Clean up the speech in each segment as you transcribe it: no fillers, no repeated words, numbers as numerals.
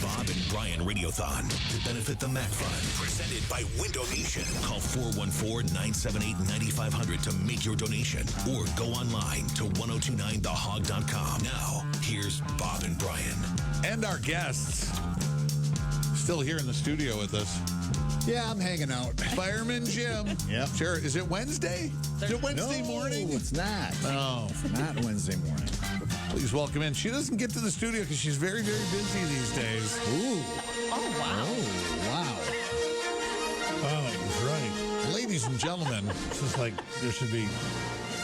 Bob and Brian Radiothon to benefit the MACC Fund. Presented by Window Nation. Call 414-978-9500 to make your donation or go online to 1029thehog.com. Now, here's Bob and Brian. And our guests. Still here in the studio with us. Yeah, I'm hanging out. Fireman Jim. Yep. Sure. Is it Wednesday? Is it Wednesday morning? It's not. Oh. It's not Wednesday morning. Please welcome in. She doesn't get to the studio because she's very, very busy these days. Ooh. Oh, wow. Oh, wow. Oh, that's right. Ladies and gentlemen. This is like, there should be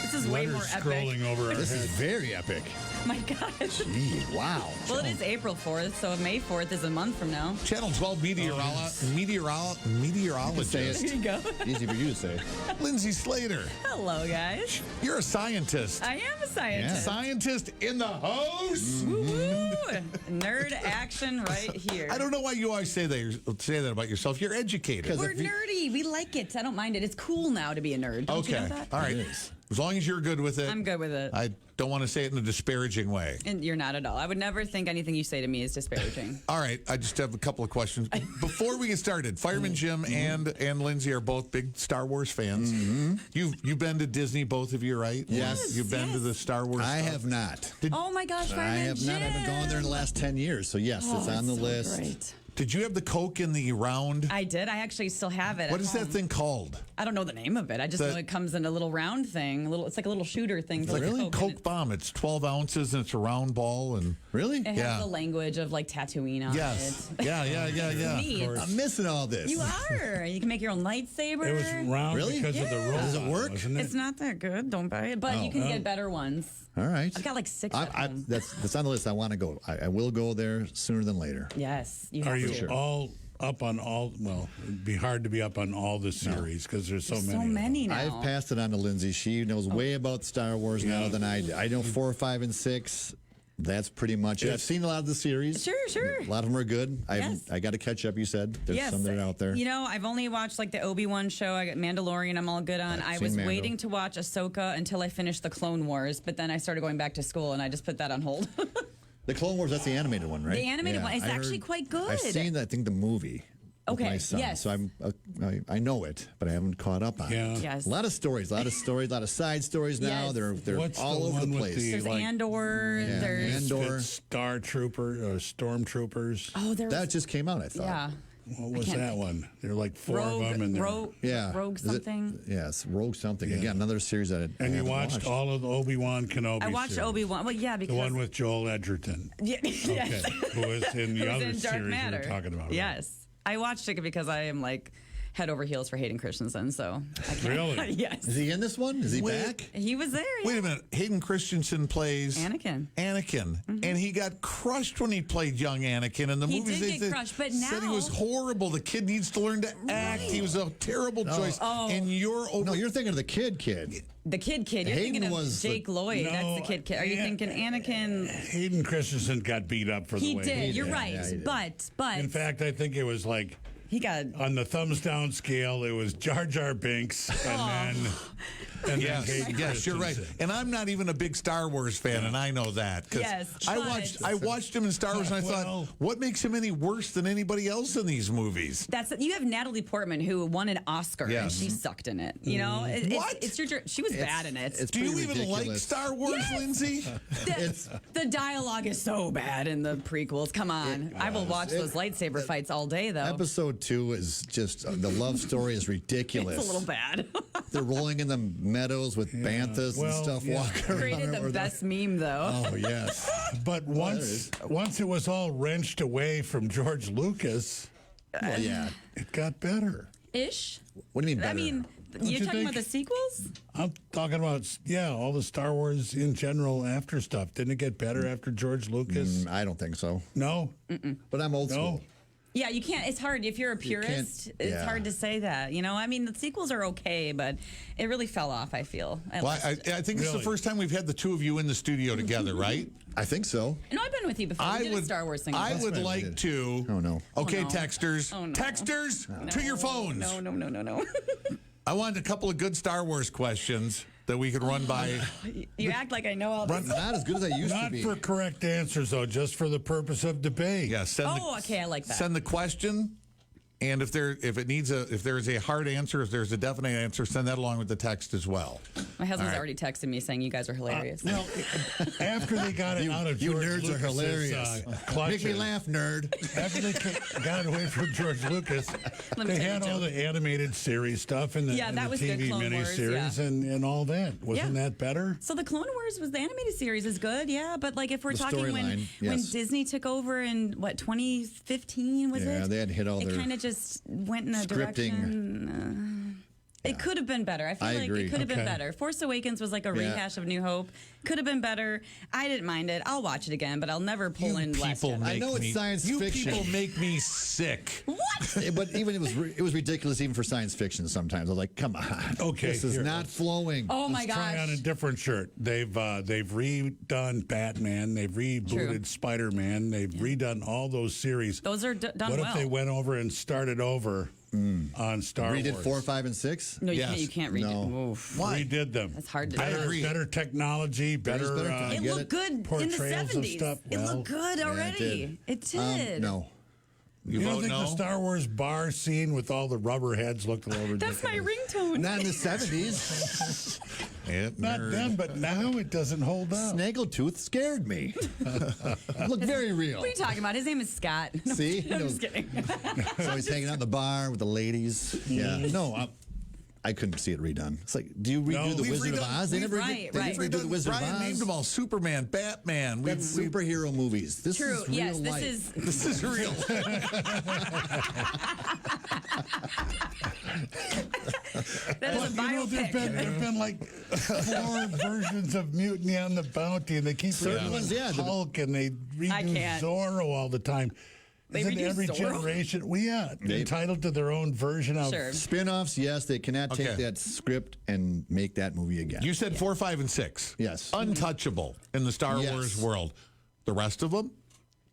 This is way more letters epic. scrolling over our This heads. is very epic. My gosh. Gee, wow. Well, it is April 4th, so May 4th is a month from now. Channel 12 meteorologist. Say There you go. Easy for you to say. Lindsay Slater. Hello, guys. You're a scientist. I am a scientist. Scientist in the house. Woo-woo. Nerd action right here. I don't know why you always say that about yourself. You're educated. We're nerdy. We like it. I don't mind it. It's cool now to be a nerd. Don't you know that? All right. As long as you're good with it. I'm good with it. I don't want to say it in a disparaging way. And you're not at all. I would never think anything you say to me is disparaging. All right. I just have a couple of questions. Before we get started, Fireman Jim and Lindsay are both big Star Wars fans. You've been to Disney, both of you, right? Yes. You've been to the Star Wars I stuff? have not. Oh my gosh, I Fireman have not. I haven't gone there in the last 10 years. So, yes, it's on the list. Great. Did you have the Coke in the round? I did. I actually still have it. What at is that home. thing called? I don't know the name of it. I just know it comes in a little round thing. It's like a little shooter thing. It's like a Coke. Coke bomb. It's 12 ounces and it's a round ball. And Really? It has Yeah. the language of like Tatooine on yes, it. yeah. Neat. I'm missing all this. You are. You can make your own lightsaber. It was round Really? because of the Yeah. robot. Does it work? Wasn't it? It's not that good. Don't buy it. But you can get better ones. All right. I've got like 6 at home. That's on the list. I want to go. I will go there sooner than later. Yes, you Are have you to. all up on all? Well, it'd be hard to be up on all the series because there's so There's many. so many now. I've passed it on to Lindsay. She knows way about Star Wars now Yeah. than I do. I know 4, 5, and 6. That's pretty much it. I've seen a lot of the series. Sure. A lot of them are good. Yes. I got to catch up. You said there's some that are out there. You know, I've only watched like the Obi-Wan show. I got Mandalorian. I'm all good on. I've I seen was Mando. waiting to watch Ahsoka until I finished the Clone Wars, but then I started going back to school and I just put that on hold. The Clone Wars. That's the animated one, right? The animated one is I actually quite good. I've seen, I think, the movie. With Okay, my son. yes. So I know it, but I haven't caught up on Yeah. it. Yes. A lot of stories, a lot of side stories now. Yes. They're What's all the over one the with place. There's like, Andor. Yeah, There's Andor. Star Trooper, stormtroopers. oh, there's That just came out, I thought. yeah. What was can't that think. one? There are like 4 Rogue, of them, and Rogue Is it- something. Yes, Rogue something. Yeah. Again, another series that I and you haven't watched all of the Obi-Wan Kenobi. I watched series. Obi-Wan. Well, yeah, The because one with Joel Edgerton. yeah, yes. Okay, who was in the Who's other in Dark series Matter. we were talking about. right? Yes. I watched it because I am like head over heels for Hayden Christensen, so I can't. Really? Yes. Is he in this one? Is he back? He was there. Yeah. Wait a minute. Hayden Christensen plays Anakin. and he got crushed when he played young Anakin in the He movies. did They get crushed, but said he now- was horrible. The kid needs to learn to act. He was a terrible choice. Oh. And you're over. No, you're thinking of the kid. The kid. You're Hayden thinking of was Jake the- Lloyd. That's the kid. Are you yeah. thinking Anakin? Hayden Christensen got beat up for He the way did. You're did. right. Yeah, he did. But In fact, I think it was like he got. on the thumbs down scale, it was Jar Jar Binks, and then Yes, Hayden yes, you're right. Christensen. And I'm not even a big Star Wars fan, and I know that. 'cause Yes, I but- watched him in Star Wars, and I Well- thought, what makes him any worse than anybody else in these movies? You have Natalie Portman who won an Oscar Yes. and she sucked in it. You know, What? It's your. She was bad in it. It's Do you pretty even like ridiculous. Star Wars, Yes. Lindsay? The dialogue is so bad in the prequels. Come on, I will watch those lightsaber fights all day though. Episode 2 is just the love story is ridiculous. It's a little bad. They're rolling in the meadows with banthas and Well, stuff yeah. walking around. Created the over there. best meme though. Oh yes. But once it was all wrenched away from George Lucas, Well, yeah. it got better. Ish. What do you mean better? I mean, you're you talking think? about the sequels? I'm talking about all the Star Wars in general after stuff. Didn't it get better after George Lucas? I don't think so. No, But I'm old no. school. Yeah, you can't. It's hard if you're a purist. It's yeah. hard to say that. You know, I mean, the sequels are okay, but it really fell off. I feel. Well, I think it's the Really? first time we've had the two of you in the studio together, right? I think so. No, I've been with you before. We did a Star Wars thing. I before. would right, we like did. to. Oh, no. Okay, Oh, no. texters. Oh, no. Texters, to your phones. No. I wanted a couple of good Star Wars questions. that we could run by? You act like I know all this. Not as good as I used to Not be. for correct answers, though, just for the purpose of debate. Yeah, Okay, I like that. Send the question, and if there is a hard answer, if there's a definite answer, send that along with the text as well. My husband's already texted me saying you guys are hilarious. Well, after they got it out of You George nerds Lucas's, are hilarious. clutches, Make me laugh, nerd. After they got away from George Lucas, Let me they tell you had a all joke. the animated series stuff and the, Yeah, and that the was good, TV Clone Wars, miniseries yeah. and all that. Wasn't that better? So the Clone Wars was the animated series is good, yeah. But like if we're The talking when storyline, yes. Disney took over in what 2015 was it? Yeah, they had hit all it their kind of just went in a scripting. direction. It could have been better. I feel I like agree. it could have been Okay. better. Force Awakens was like a Yeah. rehash of New Hope. Could have been better. I didn't mind it. I'll watch it again, but I'll never pull in Last people Jedi. make I know it's me, science you fiction. people make me sick. What? But even it was ridiculous even for science fiction sometimes. I was like, come on. Okay, This is here, not let's- flowing. Oh my Let's try on a gosh. different shirt. They've redone Batman. They've rebooted True. Spider-Man. They've redone all those series. Those are done What well. if they went over and started over on Star Redid Wars? 4, 5, and 6? No, you Yes. can't. You can't read No. it. Oof. Redid them. That's hard to do. Better technology, better. better I It get looked it. good in the Portrayals of 70s. stuff. It Well, looked good already. did. It did. No. You You don't vote think no? the Star Wars bar scene with all the rubber heads looked a little ridiculous? That's my ringtone. Not in the 70s. Not nerd. then, but now it doesn't hold up. Snaggletooth scared me. Looked very real. What are you talking about? His name is Scott. No, See? I'm just kidding. So he's hanging out in the bar with the ladies. Yeah. No, I couldn't see it redone. It's like, do you redo No, the we've Wizard of redone- Oz? They never right, they right. didn't redo the Wizard Brian of Oz. named them all: Superman, Batman. That's superhero movies. This True. is real Yes, life. This is real. that is a biopic. There've been like 4 versions of Mutiny on the Bounty, and they keep Certain redoing ones, yeah. Hulk, and they I redo can't. Zorro all the time. They Isn't redo every Zorro? generation? Well, yeah, entitled to their own version of. Sure. Spin-offs, yes, they cannot take Okay. that script and make that movie again. You said 4, 5, and 6. Yes. Untouchable in the Star Yes. Wars world. The rest of them?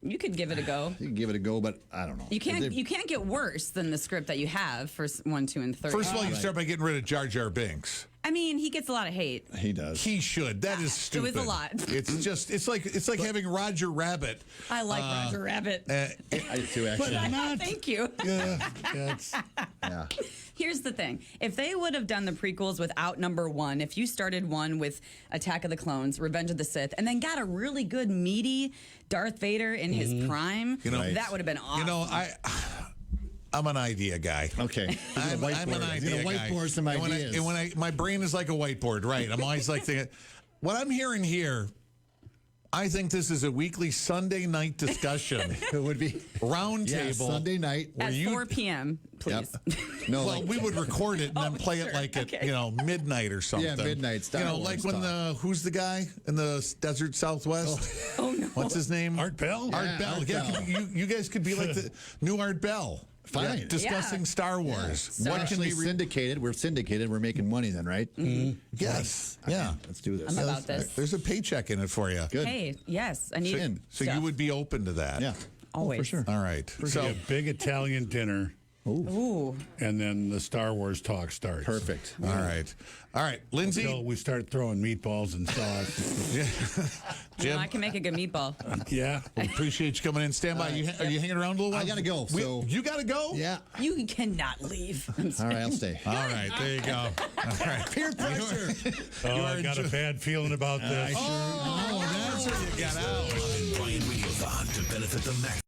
You could give it a go. You can give it a go, but I don't know. You can't. They- You can't get worse than the script that you have for 1, 2, and 3. First of all, you start by getting rid of Jar Jar Binks. I mean, he gets a lot of hate. He does. He should. That is stupid. was a lot. It's like having Roger Rabbit. I like Roger Rabbit. I do too, actually. Thank you. Yeah, it's, Yeah. Here's the thing. If they would have done the prequels without number 1, if you started one with Attack of the Clones, Revenge of the Sith, and then got a really good, meaty Darth Vader in his prime, know- that would have been awesome. You know, I'm an idea guy. Okay. I'm an idea guy. whiteboard some And when I- ideas. and when my brain is like a whiteboard, right? I'm always like thinking, what I'm hearing here, I think this is a weekly Sunday night discussion, It would be round yeah, table. Sunday night. At you- 4 p.m., please. Yep. No, Well, like, we would record it and then play sure. it like at Okay. midnight or something. Yeah, midnight, Star You know, Wars like when talk. who's the guy in the desert Southwest? Oh, no. What's his name? Art Bell? Art Yeah, Bell. Art Yeah, Bell. you guys could be like the new Art Bell. Fine. Yeah, discussing Yeah. Star Wars. We're What can actually be syndicated. We're syndicated. We're making money then, right? Yes. Okay, Yeah. let's do this. I'm about this. There's a paycheck in it for you. Good. Hey, yes, I need So stuff. you would be open to that. Yeah. Always. For sure. All right. a So big Italian dinner, Ooh. and then the Star Wars talk starts. Perfect. all right. All right. Lindsay, Until we start throwing meatballs and sauce. Jim, I can make a good meatball. Yeah. we appreciate you coming in. Stand by. Are you hanging around a little while? I gotta go, so- you got to go? Yeah. You cannot leave. All right, I'll stay. All right. There you go. All right. Peer pressure. Oh, I got a bad feeling about this. Oh, that's what you got out. Bob and Brian Radiothon to benefit the MACC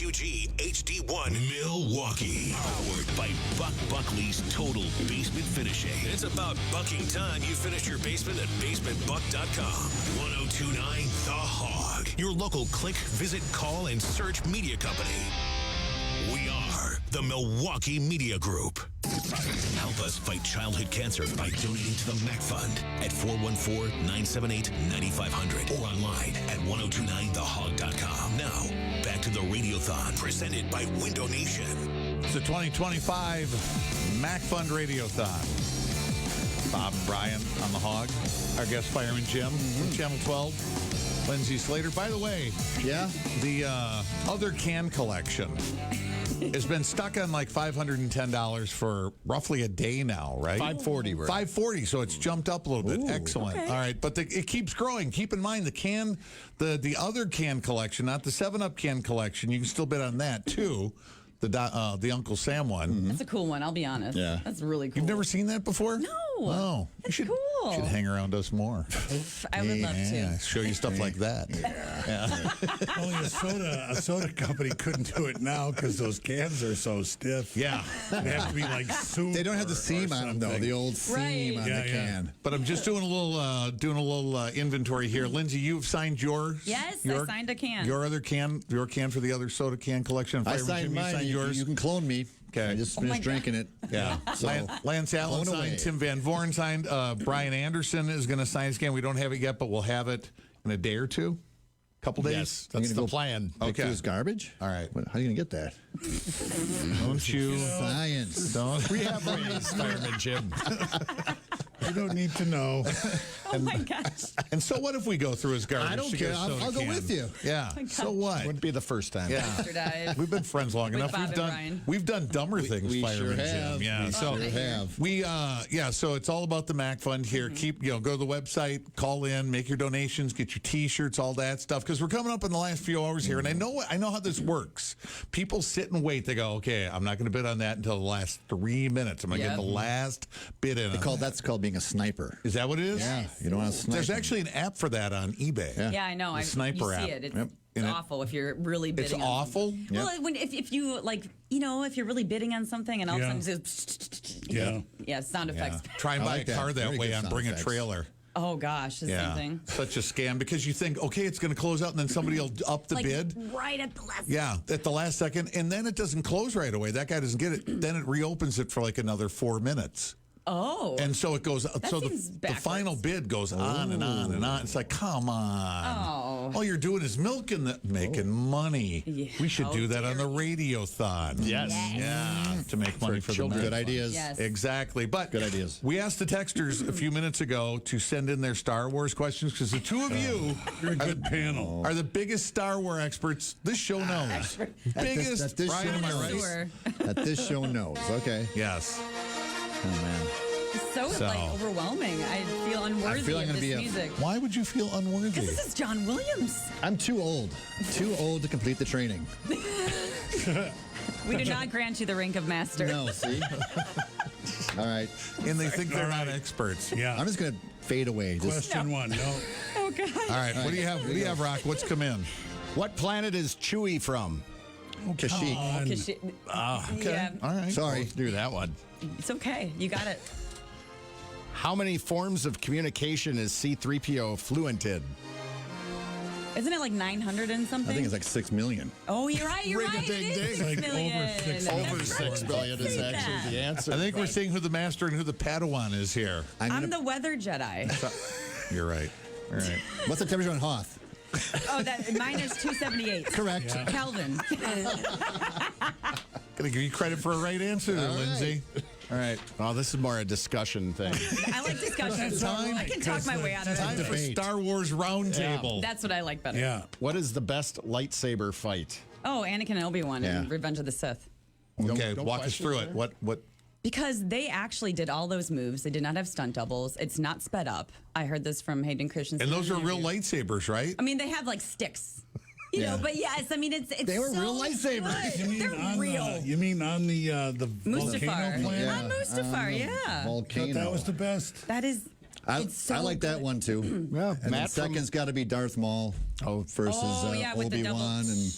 WQG HD1 Milwaukee. Powered by Buck Buckley's Total Basement Finishing. It's about bucking time you finish your basement at basementbuck.com. 1029 The Hog. Your local click, visit, call, and search media company. We are the Milwaukee Media Group. Help us fight childhood cancer by donating to the MACC Fund at 414-978-9500 or online at 1029thehog.com. Now, back to the Radiothon presented by Window Nation. It's the 2025 MACC Fund Radiothon. Bob and Brian on the Hog. Our guest fireman Jim from Channel 12. Lindsay Slater. By the way, the other can collection has been stuck on like $510 for roughly a day now, right? $540. $540, so it's jumped up a little bit. Excellent. Okay. All right, but it keeps growing. Keep in mind the other can collection, not the 7-Up can collection. You can still bid on that too. The Uncle Sam one. That's a cool one, I'll be honest. Yeah. That's really cool. You've never seen that before? No. Oh, That's you should hang around us more. I would love Yeah, to. show you stuff like that. Only a soda company couldn't do it now because those cans are so stiff. Yeah. They have to be like super. They don't have the seam or on them, though. something. The old seam on the can. But I'm just doing a little inventory here. Lindsay, you've signed yours. Yes, I signed a can. Your can for the other soda can collection. I Fireman signed Jim, you mine. signed yours. You can clone me. Okay. I just my finished God. drinking it. Yeah. So, Lance Allen blown signed. away. Tim Van Vorn signed. Brian Anderson is going to sign his can. We don't have it yet, but we'll have it in a day or two. Couple days. Yes, I'm that's gonna the go plan. Pick through his garbage? All right. How are you going to get that? Don't you? Science. Don't. We have ways, Fireman Jim. You don't need to know. Oh my gosh. And so what if we go through his garbage? I don't to get care. a I'll soda go can? with you. Yeah. So what? Wouldn't be the first time. Yeah. Dive. We've been friends long With enough. Bob and Brian. We've done dumber things. we Fireman sure Jim. have. Yeah. We So sure have. we so it's all about the MACC Fund here. Keep go to the website, call in, make your donations, get your T-shirts, all that stuff. Because we're coming up in the last few hours here, and I know how this works. People sit and wait. They go, okay, I'm not going to bid on that until the last 3 minutes. I'm going to get Yep. the last bid in. That's called being a sniper. Is that what it is? Yeah. You don't want to snipe. There's actually an app for that on eBay. Yeah, I know. The sniper you app. see it. It's Yep. awful if you're really bidding. It's on awful. something. Well, if you like, if you're really bidding on something and all of a sudden it's sound effects. Try and I buy like a car that. that Very way good on sound Bring a effects. Trailer. Oh gosh, the same thing. Such a scam because you think, okay, it's going to close out, and then somebody will up the Like bid. right at the last. Yeah, at the last second, and then it doesn't close right away. That guy doesn't get it. Then it reopens it for like another 4 minutes. Oh. And so it goes. So seems the backwards. final bid goes on and on and on. It's like, come on! Oh. All you're doing is making money. Yeah. We should How do that dare on the Radiothon. Yes. Yeah, to make money for the children. MACC Good Fund. ideas. Yes. Exactly. But Good ideas. We asked the texters a few minutes ago to send in their Star Wars questions because the two of you You're a good panel. are the biggest Star Wars experts this show knows. Biggest. That this Brian, show am I knows. right? Sure. That this show knows. Okay. Yes. Oh, man. It's so like overwhelming. I feel unworthy I feel I'm of gonna this be music. Why would you feel unworthy? Because this is John Williams. I'm too old. Too old to complete the training. We do not grant you the rank of master. No, see? All right. And they think they're All not right. experts. Yeah. I'm just going to fade away. Just Question one. No. Oh God. All right. What do you have? What do you have, Rock? What's come in? What planet is Chewie from? Kashyyyk. Yeah, All right. Sorry. Let's do that one. it's okay. You got it. How many forms of communication is C-3PO fluent in? Isn't it like 900 and something? I think it's like 6 million. Oh, you're right. You're right. It Ring-a-ding-ding. is Like 6 million. over 6 Over That's 6 right. billion is Say actually that. the answer. I think we're seeing who the master and who the Padawan is here. I'm the weather Jedi. You're right. All right. What's the temperature on Hoth? Oh, that mine is 278. Correct. Kelvin. Gonna give you credit for a right answer there, All right. Lindsay. All right. Oh, this is more a discussion thing. I like discussions. Time- I can talk my way out of Time it. for Debate. Star Wars Roundtable. That's what I like better. Yeah. What is the best lightsaber fight? Oh, Anakin and Obi-Wan in Yeah. Revenge of the Sith. Okay, Don't walk us question through there. it. What? Because they actually did all those moves. They did not have stunt doubles. It's not sped up. I heard this from Hayden Christensen. And those in are an real interview. lightsabers, right? I mean, they have like sticks. You Yeah. know, but yes, I mean, it's They were so real lightsabers. good. They're real. You mean on the volcano Mustafar. planet? On Mustafar, yeah. I thought Volcano. that was the best. That is. I it's so like that good. one too. Yeah, And then Matt from- second's got to be Darth Maul versus Oh, yeah, with the Obi-Wan double- and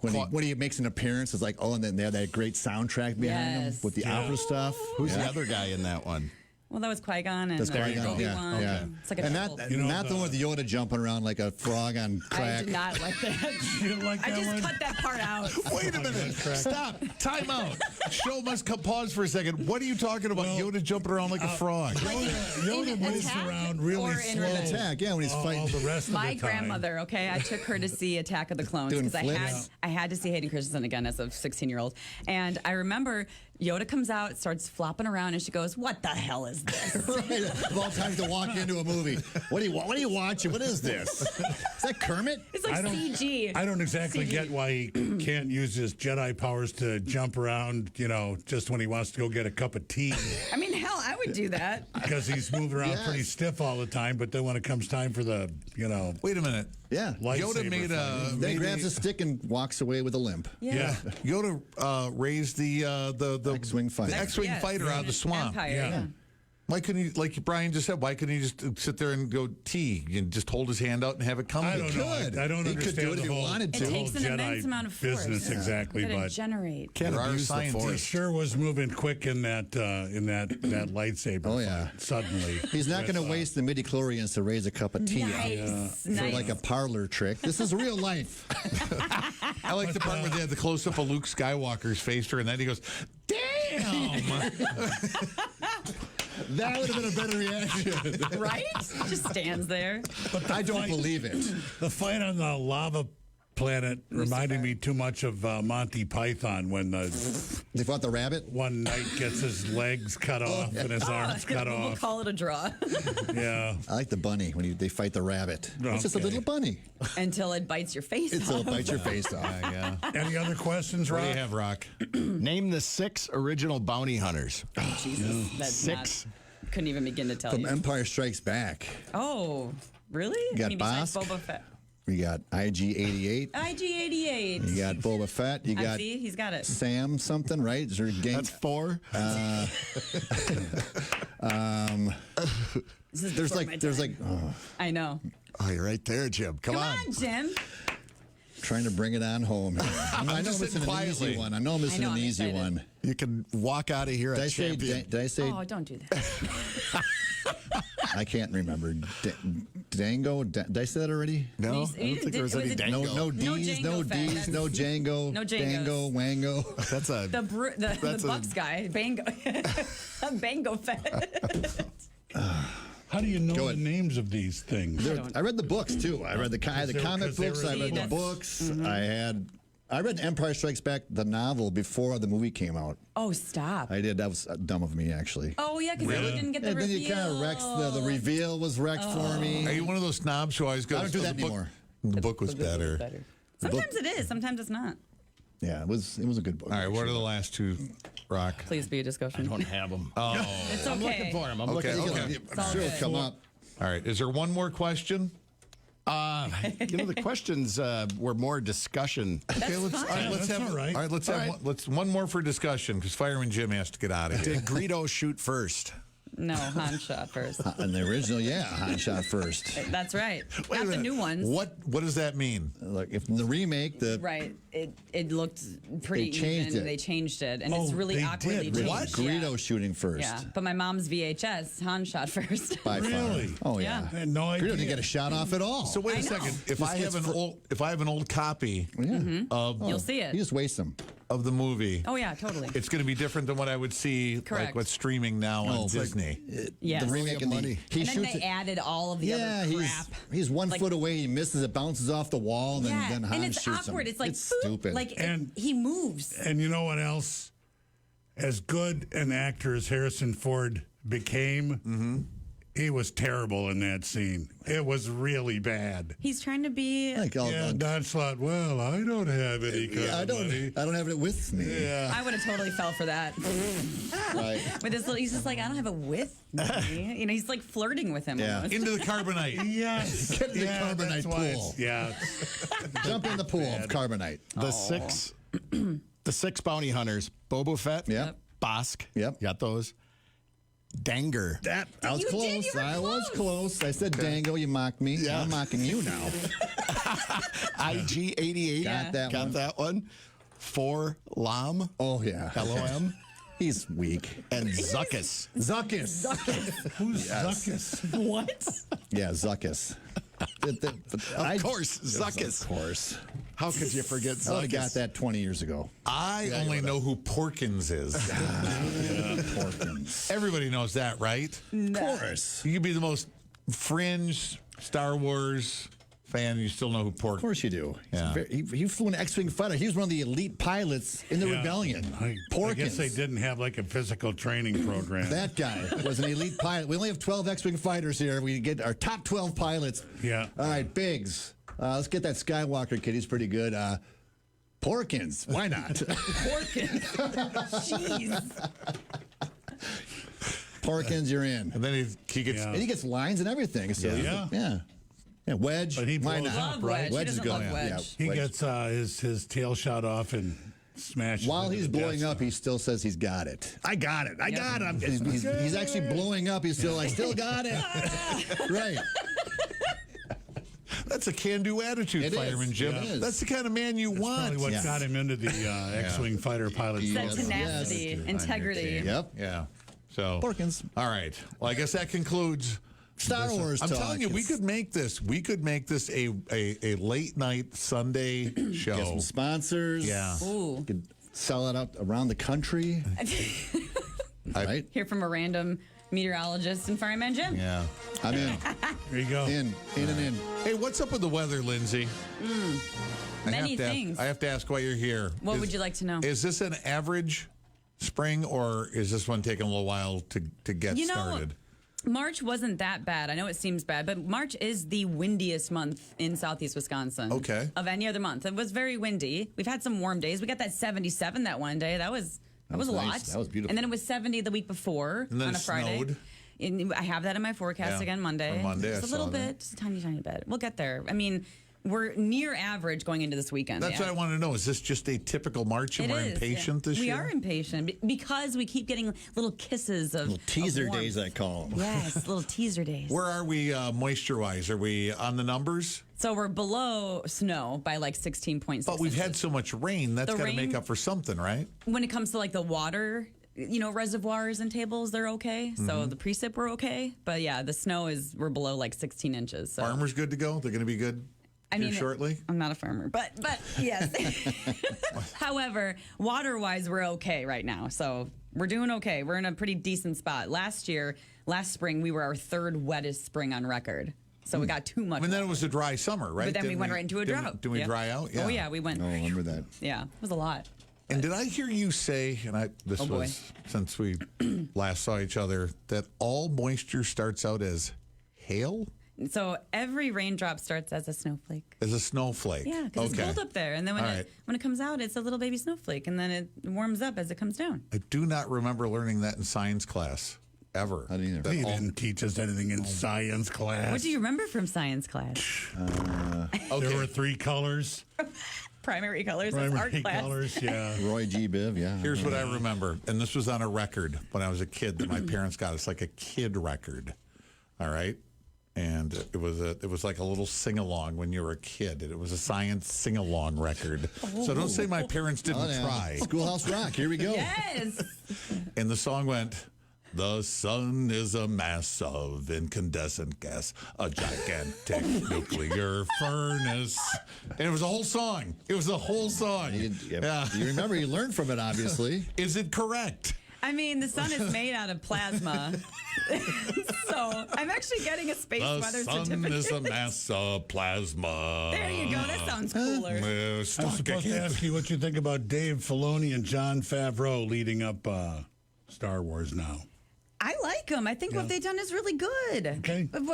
when he makes an appearance, it's like, oh, and then they have that great soundtrack behind him Yes. with the opera stuff. Who's the other guy in that one? Well, that was Qui-Gon and That's Qui-Gon, Obi-Wan. yeah. It's like a And double. not the one with Yoda jumping around like a frog on I crack. did not like that. You didn't like I that just one? cut that part out. Wait a minute. Stop. Time out. Show must come pause for a second. What are you talking about? Yoda jumping around like a frog. Yoda In moves Attack around really or in slow. Revenge? Attack, yeah, when he's all fighting. the rest of My the time. grandmother, okay, I took her to see Attack of the Clones Doing because flips? I had to see Hayden Christensen again as a 16-year-old. And I remember Yoda comes out, starts flopping around, and she goes, "What the hell is this?" Right. Of all times to walk into a movie. What are you watching? What is this? Is that Kermit? It's like CG. I don't exactly CG. get why he can't use his Jedi powers to jump around, just when he wants to go get a cup of tea. I mean, hell, I would do that. Because he's moving around Yes. pretty stiff all the time, but then when it comes time for the, Wait a minute. Yeah. Yoda lightsaber made a. fight. Then he grabs a stick and walks away with a limp. Yeah. Yoda raised the X-wing fighter. the X-wing Yes. fighter out of the swamp. Empire, Yeah. yeah. Why couldn't he, like Brian just said, why couldn't he just sit there and go tea and just hold his hand out and have it come? I don't know. could. I don't He could understand do it the if he whole, wanted the to. It whole takes an Jedi immense amount of force. business exactly, Gotta but generate. Can't There are abuse the scientists. he force. sure was moving quick in that lightsaber. Oh, yeah. fight, suddenly. He's not going to waste the midi-chlorians to raise a cup of tea Nice. for Nice. like a parlor trick. This is real life. I like the part where they had the close-up of Luke Skywalker's face, and then he goes, "Damn!" That would have been a better reaction. Right? Just stands there. I don't believe it. The fight on the lava planet reminded bad. me too much of Monty Python when They fought the rabbit. one knight gets his legs cut off and his arms cut We'll off. call it a draw Yeah. I like the bunny when they fight the rabbit. It's just a Okay. little bunny. until it bites your face It's off. a bite your face off. Yeah. Any other questions, What do Rob? you have, Rock? Name the 6 original bounty hunters. Jesus, that's 6. couldn't even begin to tell From you. Empire Strikes Back, Oh, really? got I mean, besides Bosk. Boba Fett. we got IG-88. IG-88. You got Boba Fett. You I got see, he's got it. Sam something, right? Is there a gang? That's 4. This is There's before my like, time. I know. Oh, you're right there, Jim. Come Come on, Jim. trying to bring it on home. Here. I know I'm just missing sitting an easy quietly. one. I know I'm missing I'm an easy excited. one. You can walk out of here Did a I say? champion. Did I say? Oh, don't do that. I can't remember. Dango? Did I say that already? No, I You- don't think there was was any it- Dango. No D's, Django no Fett. D's, That's- no Django, No Djangos. Dango, Wango. That's a The That's a- Bucks guy, Bango, Bango Fett. How do you know Go the ahead. names of these things? I read the books too. I read the comic because they books. were I in read the the books. books. I read Empire Strikes Back, the novel, before the movie came out. Oh, stop. I did. That was dumb of me, actually. Oh, yeah, because you didn't get the And then reveal. you kind of wrecked the reveal was wrecked for me. Are you one of those snobs who always goes, I don't do "Oh, that the book- anymore. The book was better. Sometimes it is, sometimes it's not. Yeah, it was a good book. All right, what are the last two, Rock? Please be a discussion. I don't have them. It's okay. I'm looking for them. I'm Okay, looking for okay. them. It's all Sure, good. come up. All right, is there one more question? The questions were more discussion. Okay, let's fine. let's That's have all right. all right. Let's have one more for discussion because Fireman Jim has to get out of here. Did Greedo shoot first? No, Han shot first. In the original, yeah, Han shot first. That's right. Wait a Not the minute. new ones. What does that mean? Look, if in the remake, the Right. It looked pretty They changed even. it. They changed it. And it's Oh, really they awkwardly did. changed. what? Yeah. Greedo shooting first. Yeah. But my mom's VHS, Han shot first. By Really? far. Oh yeah. I had no idea. Greedo didn't get a shot off at all. So wait I a know. second. If This I have gets an old copy of You'll see it. you just waste them. of the movie, Oh, yeah, totally. it's going to be different than what I would see like Correct. what's streaming now on it's like- Disney. Yes. The remake and money. he And then shoots they it. added all of the Yeah, other crap. he's 1 Like- foot away. He misses it, bounces off the wall, and Yeah, then Han and it's shoots awkward. him. It's like it's boop, stupid. Like And- he moves. And you know what else? As good an actor as Harrison Ford became, he was terrible in that scene. It was really bad. He's trying to be. Like, Yeah, Don Slott. Well, I don't have any kind I of don't. money. I don't have it with me. Yeah. I would have totally fell for that. Right. With this little, he's just like, I don't have it with me. You know, he's like flirting with him. Yeah. Almost. Into the carbonite. Yes. Get in the carbonite that's why it's- pool. Yeah. Jump in the pool of carbonite. The the six bounty hunters: Boba Fett, Yep. Bosk. Yep. Got those. Danger. I was You close. did, you were I was close. close. I said dango. You mocked me. Yeah. I'm mocking you now. IG88. Got that Got one. that one. 4 Lam. Oh, yeah. LOM. He's weak. And Zuckus. Zuckus. Who's Zuckus? What? Yeah, Zuckus. Of course, Zuckus. Of course. How could you forget I would have got Zuckus? that 20 years ago. I only know who Porkins is. Porkins. Everybody knows that, right? Of course. You could be the most fringe Star Wars fan, you still know who Of Porkins. course you do. Yeah. He flew an X-Wing fighter. He was one of the elite pilots in the Yeah. rebellion. I guess they didn't have like a physical training program. That guy was an elite pilot. We only have 12 X-Wing fighters here. We get our top 12 pilots. Yeah. All right, Biggs. Let's get that Skywalker kid. He's pretty good. Porkins. Why not? Jeez. Porkins, you're in. And then he gets. Yeah. And he gets lines and everything. So Yeah. Yeah, Wedge. But he why blows not? up, Love Wedge. Wedge Who is doesn't good. love Yeah. Wedge? He Wedge. gets his tail shot off and smashes. While into he's the blowing Death up, Star. he still says he's got it. I got it. I got it. Yep. He's actually blowing up. He's still like, still got it. Right. That's a can-do attitude, It is. Fireman Jim. It is. That's the kind of man you That's want. probably what Yeah. got him into the X-wing fighter pilot. That Yes. tenacity, Yes. integrity. Yep. Yeah. So Porkins. All right. Well, I guess that concludes Star Wars I'm talk. telling you, we could make this. We could make this a late night Sunday show. Get some sponsors. Yeah. Ooh. Could sell it out around the country. Right? Hear from a random meteorologist and fireman Jim. Yeah. I'm in. There you go. In and in. Hey, what's up with the weather, Lindsay? Many things. I have to ask why you're here. What would you like to know? Is this an average spring, or is this one taking a little while to get You know, started? March wasn't that bad. I know it seems bad, but March is the windiest month in southeast Wisconsin. Okay. Of any other month. It was very windy. We've had some warm days. We got that 77 that one day. That was a was lot. nice. That was beautiful. And then it was 70 the week before And then on a it Friday. snowed. And I have that in my forecast Yeah. again Monday. On Monday, Just I a little saw that. bit, just a tiny, tiny bit. We'll get there. I mean, we're near average going into this weekend. That's yeah. what I want to know. Is this just a typical March and It we're is, impatient yeah. this we year? are impatient because we keep getting little kisses of Little teaser of warmth. days, I call them. Yes, little teaser days. Where are we moisture-wise? Are we on the numbers? So we're below snow by like 16.6. But we've had inches. so much rain. That's The got to rain- make up for something, right? When it comes to like the water, reservoirs and tables, they're okay. Mm-hmm. So the precip we're okay. But yeah, the snow we're below like 16 inches. So Farmers good to go? They're going to be good here shortly? I'm not a farmer, but yes. However, water-wise, we're okay right now. So we're doing okay. We're in a pretty decent spot. Last spring, we were our third wettest spring on record. So we got too much. I mean, then it water. was a dry summer, right? But then we Didn't went right into a drought. Did we Yeah. dry out? Yeah. Oh yeah, we went. Oh, I remember that. Yeah, it was a lot. And did I hear you say, and this Oh, boy. was since we last saw each other, that all moisture starts out as hail? So every raindrop starts as a snowflake. As a snowflake? Yeah, because it's cold up there, and then All right. when it comes out, it's a little baby snowflake, and then it warms up as it comes down. I do not remember learning that in science class, ever. I didn't either. That He all- didn't teach us anything in science class. What do you remember from science class? There were 3 colors. Primary colors. That's art Primary class. colors, yeah. Roy G. Biv, yeah. Here's what I remember, and this was on a record when I was a kid that my parents got. It's like a kid record, all right? And it was like a little sing-along when you were a kid. It was a science sing-along record. So don't say my parents didn't Oh, yeah. try. Schoolhouse Rock. Here we go. Yes. And the song went, "The sun is a mass of incandescent gas, a gigantic nuclear furnace." And it was a whole song. It was a whole song. Yeah. You remember, you learned from it, obviously. Is it correct? I mean, the sun is made out of plasma. So I'm actually getting a space The weather sun certificate. is a mass of plasma. There you go. That sounds cooler. I was supposed to ask you what you think about Dave Filoni and Jon Favreau leading up Star Wars now. I like them. I think what they've done is really good. Okay. But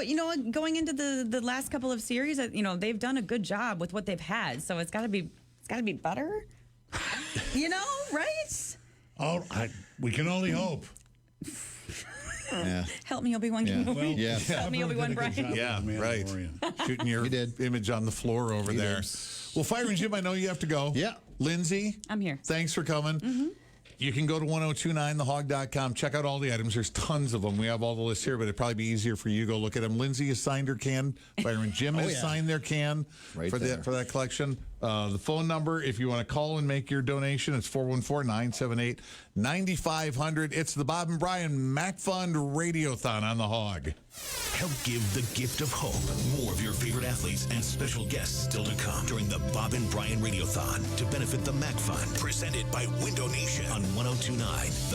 going into the last couple of series, they've done a good job with what they've had. So it's got to be better. Right? We can only hope. Yeah. Help me, Obi-Wan Kenobi. Yeah. Help me, Obi-Wan Brian. Yeah, right. Shooting your image on the floor over there. Well, Fireman Jim, I know you have to go. Yeah. Lindsay, I'm here. Thanks for coming. You can go to 1029thehog.com. Check out all the items. There's tons of them. We have all the lists here, but it'd probably be easier for you to go look at them. Lindsay has signed her can. Fireman Jim has signed their can Right for there. that collection. The phone number, if you want to call and make your donation, it's 414-978-9500. It's the Bob and Brian MACC Fund Radiothon on the Hog. Help give the gift of hope. More of your favorite athletes and special guests still to come during the Bob and Brian Radiothon to benefit the MACC Fund, presented by Window Nation on 1029 The